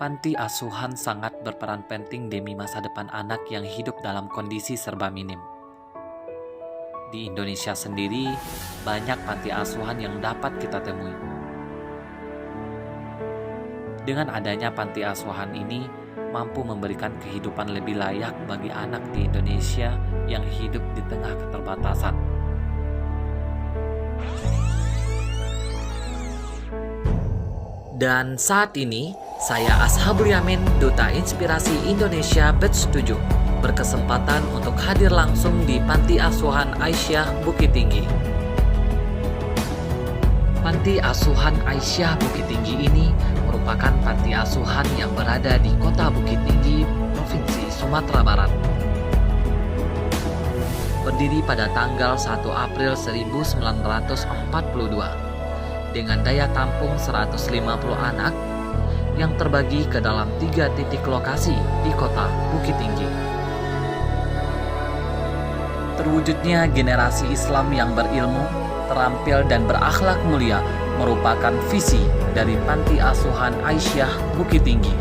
Panti asuhan sangat berperan penting demi masa depan anak yang hidup dalam kondisi serba minim. Di Indonesia sendiri, banyak panti asuhan yang dapat kita temui. Dengan adanya panti asuhan ini, mampu memberikan kehidupan lebih layak bagi anak di Indonesia yang hidup di tengah keterbatasan. Dan saat ini, saya Ashabul Yamin, Duta Inspirasi Indonesia Batch 7, berkesempatan untuk hadir langsung di Panti Asuhan Aisyah Bukit Tinggi. Panti Asuhan Aisyah Bukit Tinggi ini merupakan panti asuhan yang berada di Kota Bukit Tinggi, Provinsi Sumatera Barat. Berdiri pada tanggal 1 April 1942. Dengan daya tampung 150 anak yang terbagi ke dalam 3 titik lokasi di Kota Bukit Tinggi. Terwujudnya generasi Islam yang berilmu, terampil dan berakhlak mulia merupakan visi dari Panti Asuhan Aisyah Bukit Tinggi.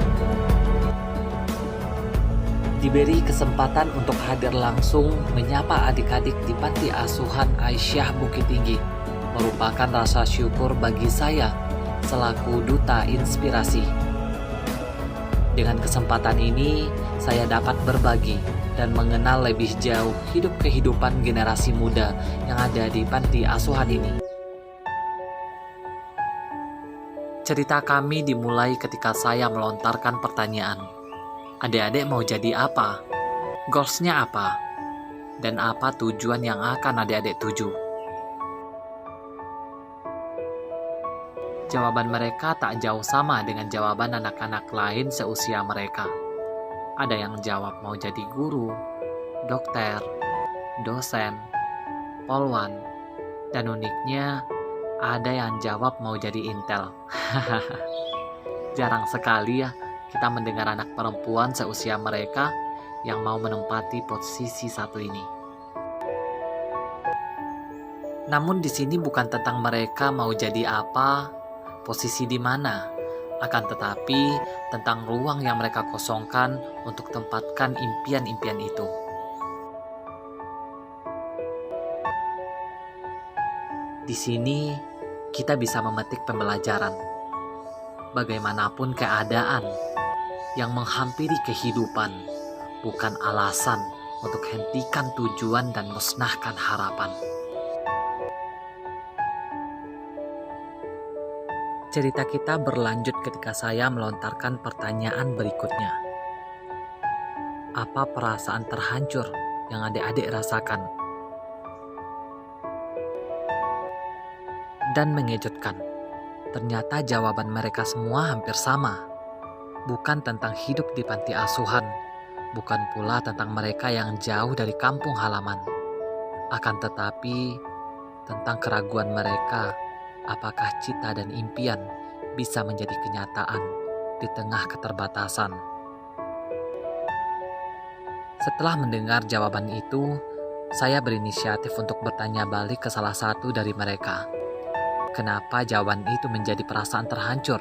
Diberi kesempatan untuk hadir langsung menyapa adik-adik di Panti Asuhan Aisyah Bukit Tinggi merupakan rasa syukur bagi saya selaku Duta Inspirasi. Dengan kesempatan ini, saya dapat berbagi dan mengenal lebih jauh hidup kehidupan generasi muda yang ada di Panti Asuhan ini. Cerita kami dimulai ketika saya melontarkan pertanyaan, adik-adik mau jadi apa? Goals-nya apa? Dan apa tujuan yang akan adik-adik tuju? Jawaban mereka tak jauh sama dengan jawaban anak-anak lain seusia mereka. Ada yang jawab mau jadi guru, dokter, dosen, polwan, dan uniknya ada yang jawab mau jadi intel. Jarang sekali ya kita mendengar anak perempuan seusia mereka yang mau menempati posisi satu ini. Namun di sini bukan tentang mereka mau jadi apa, posisi di mana, akan tetapi tentang ruang yang mereka kosongkan untuk tempatkan impian-impian itu. Di sini kita bisa memetik pembelajaran. Bagaimanapun keadaan yang menghampiri kehidupan bukan alasan untuk hentikan tujuan dan musnahkan harapan. Cerita kita berlanjut ketika saya melontarkan pertanyaan berikutnya. Apa perasaan terhancur yang adik-adik rasakan? Dan mengejutkan, ternyata jawaban mereka semua hampir sama. Bukan tentang hidup di panti asuhan, bukan pula tentang mereka yang jauh dari kampung halaman. Akan tetapi, tentang keraguan mereka, apakah cita dan impian bisa menjadi kenyataan di tengah keterbatasan? Setelah mendengar jawaban itu, saya berinisiatif untuk bertanya balik ke salah satu dari mereka. Kenapa jawaban itu menjadi perasaan terhancur?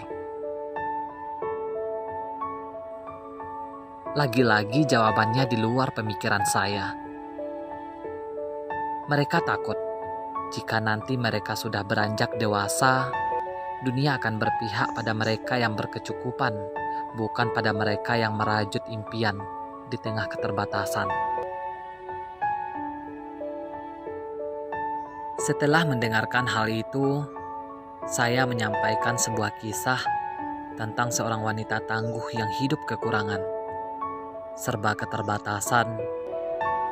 Lagi-lagi jawabannya di luar pemikiran saya. Mereka takut jika nanti mereka sudah beranjak dewasa, dunia akan berpihak pada mereka yang berkecukupan, bukan pada mereka yang merajut impian di tengah keterbatasan. Setelah mendengarkan hal itu, saya menyampaikan sebuah kisah tentang seorang wanita tangguh yang hidup kekurangan, serba keterbatasan,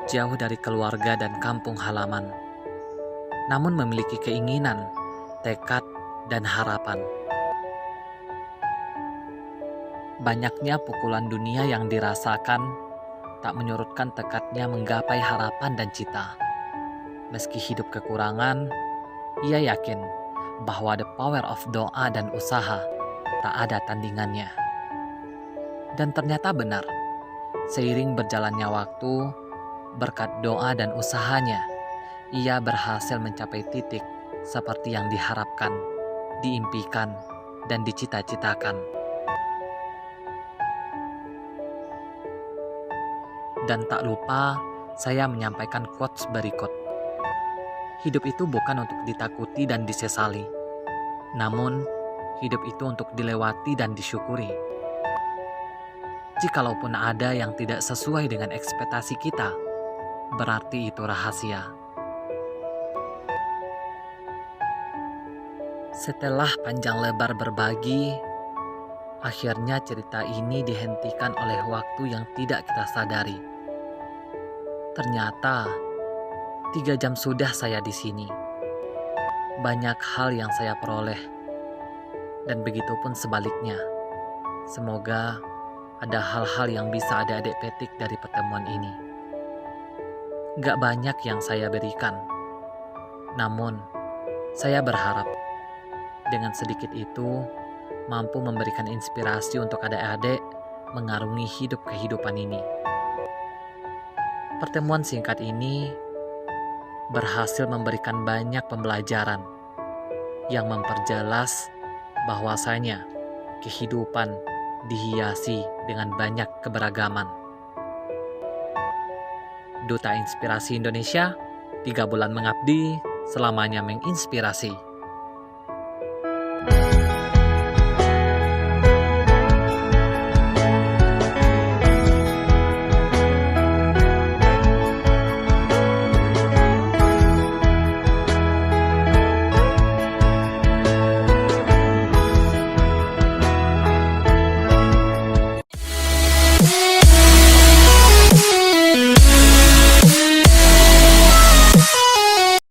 jauh dari keluarga dan kampung halaman, namun memiliki keinginan, tekad, dan harapan. Banyaknya pukulan dunia yang dirasakan tak menyurutkan tekadnya menggapai harapan dan cita. Meski hidup kekurangan, ia yakin bahwa the power of doa dan usaha tak ada tandingannya. Dan ternyata benar, seiring berjalannya waktu, berkat doa dan usahanya, ia berhasil mencapai titik seperti yang diharapkan, diimpikan, dan dicita-citakan. Dan tak lupa saya menyampaikan quotes berikut. Hidup itu bukan untuk ditakuti dan disesali. Namun, hidup itu untuk dilewati dan disyukuri. Jikalaupun ada yang tidak sesuai dengan ekspektasi kita, berarti itu rahasia. Setelah panjang lebar berbagi, akhirnya cerita ini dihentikan oleh waktu yang tidak kita sadari. Ternyata 3 jam sudah saya di sini. Banyak hal yang saya peroleh, dan begitu pun sebaliknya. Semoga ada hal-hal yang bisa adik-adik petik dari pertemuan ini. Gak banyak yang saya berikan, namun saya berharap dengan sedikit itu mampu memberikan inspirasi untuk adik-adik mengarungi hidup kehidupan ini. Pertemuan singkat ini berhasil memberikan banyak pembelajaran yang memperjelas bahwasanya kehidupan dihiasi dengan banyak keberagaman. Duta Inspirasi Indonesia, 3 bulan mengabdi, selamanya menginspirasi.